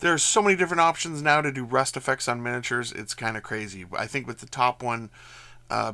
There's so many different options now to do rust effects on miniatures. It's kind of crazy. I think with the top one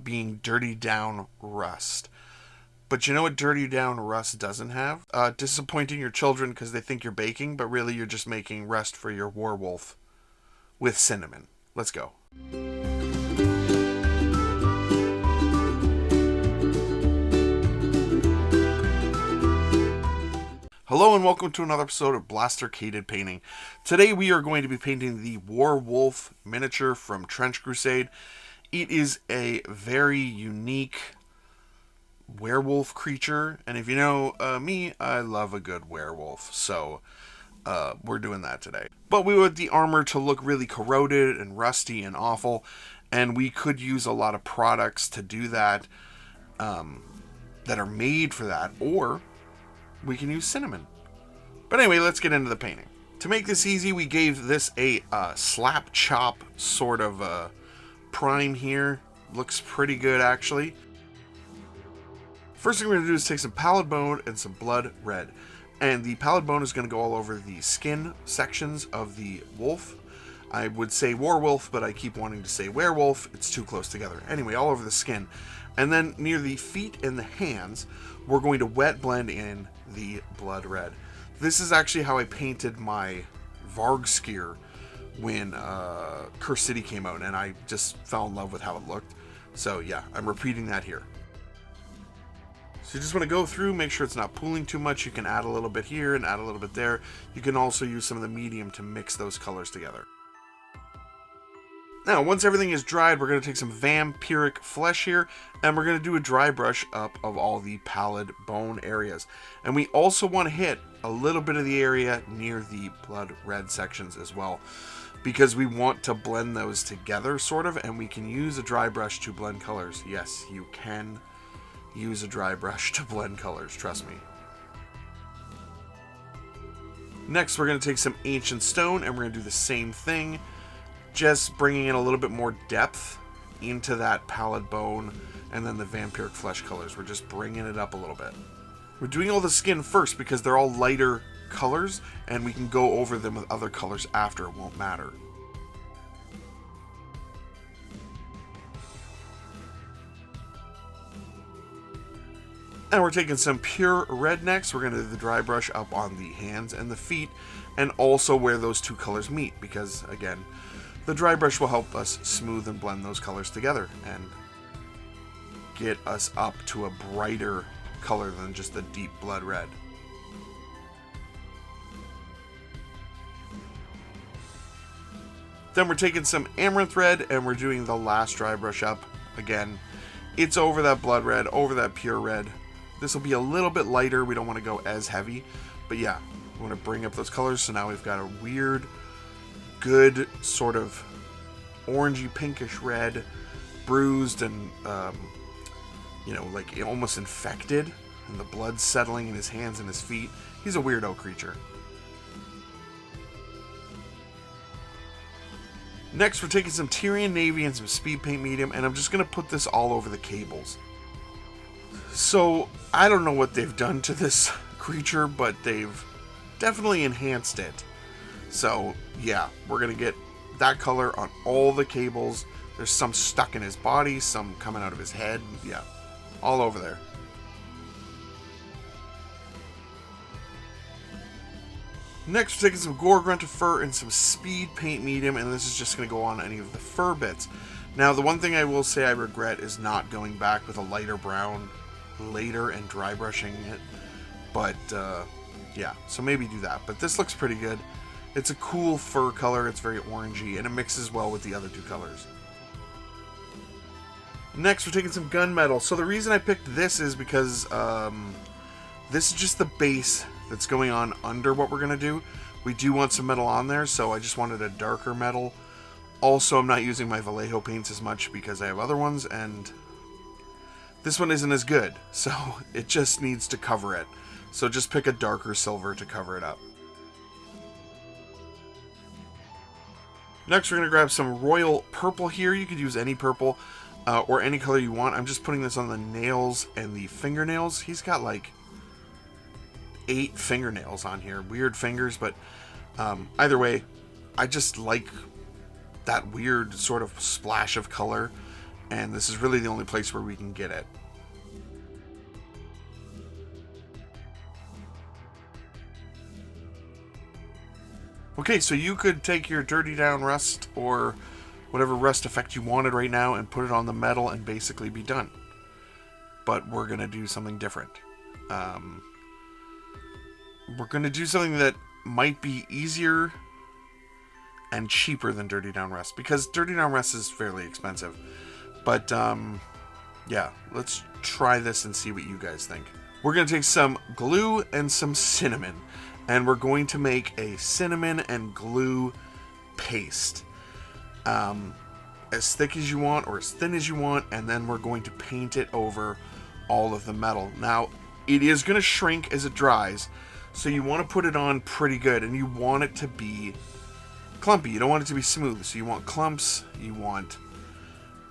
being Dirty Down Rust. But you know what Dirty Down Rust doesn't have? Disappointing your children because they think you're baking, but really you're just making rust for your war wolf with cinnamon. Let's go. Hello and welcome to another episode of Blastercaded Painting. Today we are going to be painting the War Wolf miniature from Trench Crusade. It is a very unique werewolf creature, and if you know me, I love a good werewolf, so we're doing that today. But we want the armor to look really corroded and rusty and awful, and we could use a lot of products to do that that are made for that, or we can use cinnamon. But anyway, let's get into the painting. To make this easy, we gave this a slap chop sort of prime here. Looks pretty good, actually. First thing we're going to do is take some pallid bone and some blood red. And the pallid bone is going to go all over the skin sections of the wolf. I would say war wolf, but I keep wanting to say werewolf. It's too close together. Anyway, all over the skin. And then near the feet and the hands, we're going to wet blend in the blood red. This is actually how I painted my Vargskier when Curse City came out, and I just fell in love with how it looked. So yeah, I'm repeating that here. So you just want to go through, make sure it's not pooling too much. You can add a little bit here and add a little bit there. You can also use some of the medium to mix those colors together. Now, once everything is dried, we're going to take some vampiric flesh here, and we're going to do a dry brush up of all the pallid bone areas. And we also want to hit a little bit of the area near the blood red sections as well, because we want to blend those together, sort of, and we can use a dry brush to blend colors. Yes, you can use a dry brush to blend colors, trust me. Next, we're going to take some ancient stone, and we're going to do the same thing. Just bringing in a little bit more depth into that pallid bone, and then the vampiric flesh colors. We're just bringing it up a little bit. We're doing all the skin first because they're all lighter colors, and we can go over them with other colors after. It won't matter. And we're taking some pure red next. We're going to do the dry brush up on the hands and the feet, and also where those two colors meet, because again, the dry brush will help us smooth and blend those colors together and get us up to a brighter color than just the deep blood red. Then we're taking some amaranth red, and we're doing the last dry brush up. Again, it's over that blood red, over that pure red. This will be a little bit lighter. We don't want to go as heavy, but yeah, we want to bring up those colors. So now we've got a weird, good sort of orangey pinkish red, bruised and you know, like almost infected, and the blood settling in his hands and his feet. He's a weirdo creature. Next, we're taking some Tyrian Navy and some Speed Paint Medium, and I'm just going to put this all over the cables. So, I don't know what they've done to this creature, but they've definitely enhanced it. So, yeah, we're going to get that color on all the cables. There's some stuck in his body, some coming out of his head. Yeah, all over there. Next, we're taking some Gore Grunted Fur and some Speed Paint Medium, and this is just going to go on any of the fur bits. Now, the one thing I will say I regret is not going back with a lighter brown later and dry brushing it. But, yeah, so maybe do that. But this looks pretty good. It's a cool fur color. It's very orangey, and it mixes well with the other two colors. Next, we're taking some gunmetal. So the reason I picked this is because this is just the base that's going on under what we're going to do. We do want some metal on there, so I just wanted a darker metal. Also, I'm not using my Vallejo paints as much because I have other ones, and this one isn't as good, so it just needs to cover it. So just pick a darker silver to cover it up. Next, we're going to grab some royal purple here. You could use any purple or any color you want. I'm just putting this on the nails and the fingernails. He's got like 8 fingernails on here. Weird fingers, but either way, I just like that weird sort of splash of color, and this is really the only place where we can get it. Okay, so you could take your Dirty Down Rust or whatever rust effect you wanted right now and put it on the metal and basically be done. But we're going to do something different. We're going to do something that might be easier and cheaper than Dirty Down Rust, because Dirty Down Rust is fairly expensive. But yeah, let's try this and see what you guys think. We're going to take some glue and some cinnamon, and we're going to make a cinnamon and glue paste. As thick as you want or as thin as you want, and then we're going to paint it over all of the metal. Now, it is going to shrink as it dries, so you want to put it on pretty good, and you want it to be clumpy. You don't want it to be smooth, so you want clumps, you want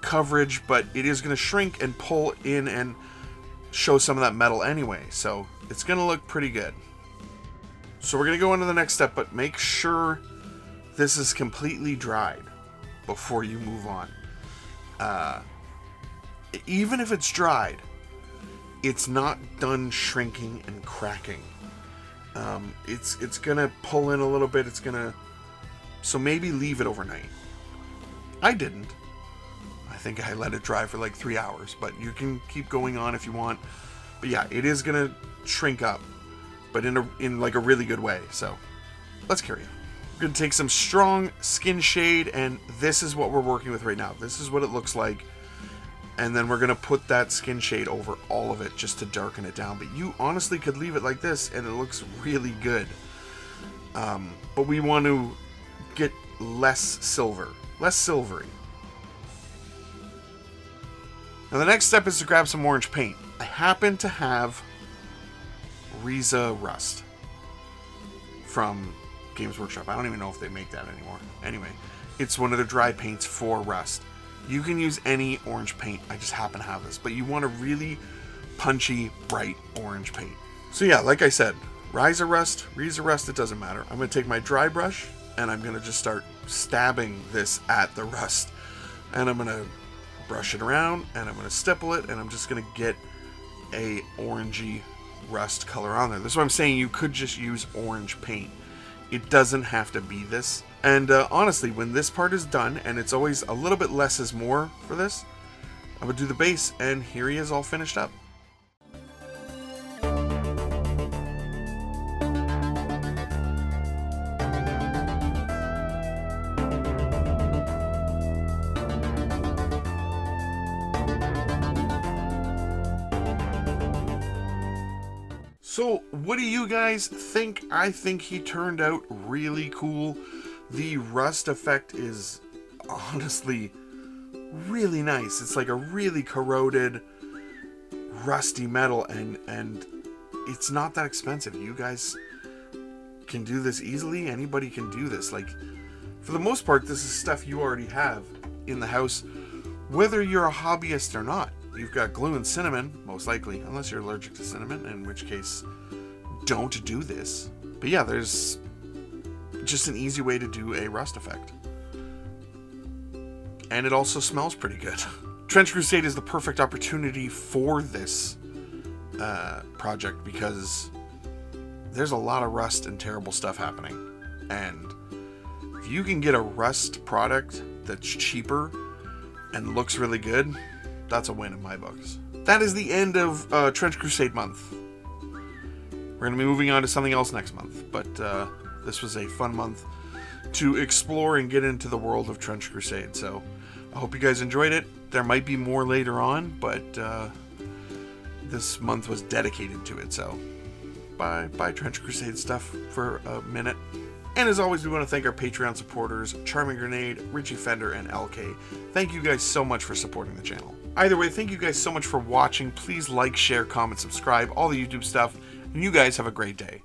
coverage, but it is going to shrink and pull in and show some of that metal anyway, so it's going to look pretty good. So we're going to go into the next step, but make sure this is completely dried before you move on. Even if it's dried, it's not done shrinking and cracking. It's gonna pull in a little bit. So maybe leave it overnight. I didn't. I think I let it dry for like 3 hours, but you can keep going on if you want. But yeah, it is gonna shrink up, but in like a really good way. So let's carry on. We're going to take some strong skin shade, and this is what we're working with right now. This is what it looks like. And then we're going to put that skin shade over all of it just to darken it down. But you honestly could leave it like this, and it looks really good. But we want to get less silver, less silvery. Now the next step is to grab some orange paint. I happen to have Riza Rust from Games Workshop. I don't even know if they make that anymore. Anyway, it's one of their dry paints for Rust. You can use any orange paint. I just happen to have this, but you want a really punchy, bright orange paint. So yeah, like I said, Riza Rust, it doesn't matter. I'm going to take my dry brush and I'm going to just start stabbing this at the rust. And I'm going to brush it around and I'm going to stipple it, and I'm just going to get a orangey rust color on there. This is what I'm saying. You could just use orange paint. It doesn't have to be this. And honestly, when this part is done, and it's always a little bit less is more for this, I would do the base, and here he is all finished up. So, what do you guys think? I think he turned out really cool. The rust effect is honestly really nice. It's like a really corroded, rusty metal, and it's not that expensive. You guys can do this easily. Anybody can do this. Like, for the most part, this is stuff you already have in the house, whether you're a hobbyist or not. You've got glue and cinnamon, most likely, unless you're allergic to cinnamon, in which case, don't do this. But yeah, there's just an easy way to do a rust effect. And it also smells pretty good. Trench Crusade is the perfect opportunity for this project, because there's a lot of rust and terrible stuff happening. And if you can get a rust product that's cheaper and looks really good, that's a win in my books. That is the end of Trench Crusade month. We're going to be moving on to something else next month, but this was a fun month to explore and get into the world of Trench Crusade. So I hope you guys enjoyed it. There might be more later on, but this month was dedicated to it. So buy Trench Crusade stuff for a minute. And as always, we want to thank our Patreon supporters, Charming Grenade, Richie Fender, and LK. Thank you guys so much for supporting the channel. Either way, thank you guys so much for watching. Please like, share, comment, subscribe, all the YouTube stuff, and you guys have a great day.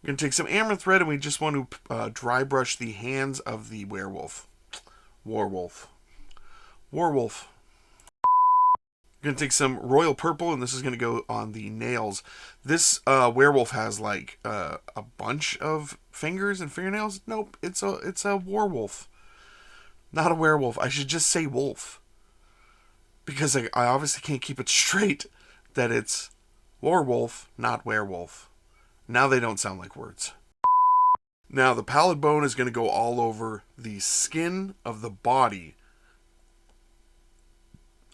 We're going to take some amaranth red, and we just want to dry brush the hands of the werewolf. War wolf. Going to take some royal purple, and this is going to go on the nails. This werewolf has like a bunch of fingers and fingernails. Nope, it's a werewolf, not a werewolf. I should just say wolf because I obviously can't keep it straight that it's werewolf, not werewolf. Now they don't sound like words. Now the pallid bone is going to go all over the skin of the body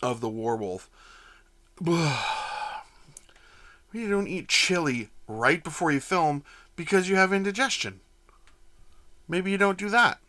of the werewolf. You don't eat chili right before you film because you have indigestion. Maybe you don't do that.